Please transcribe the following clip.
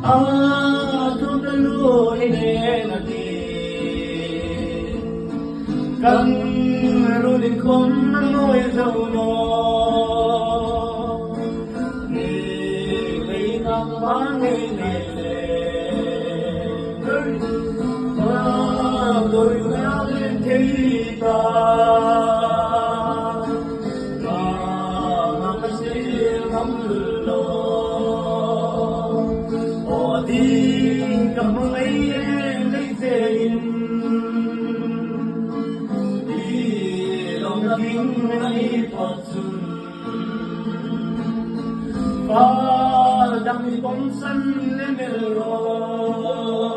Aku telu ini nanti kan rudin kon ngồi dầu nó ni lấy ngang bán ngày này tôi đã lên thấy ta mà sẽ ngắm lo đi cầm lấy tiền đi lòng kính lấy phật và đăng bóng xanh lên mê lo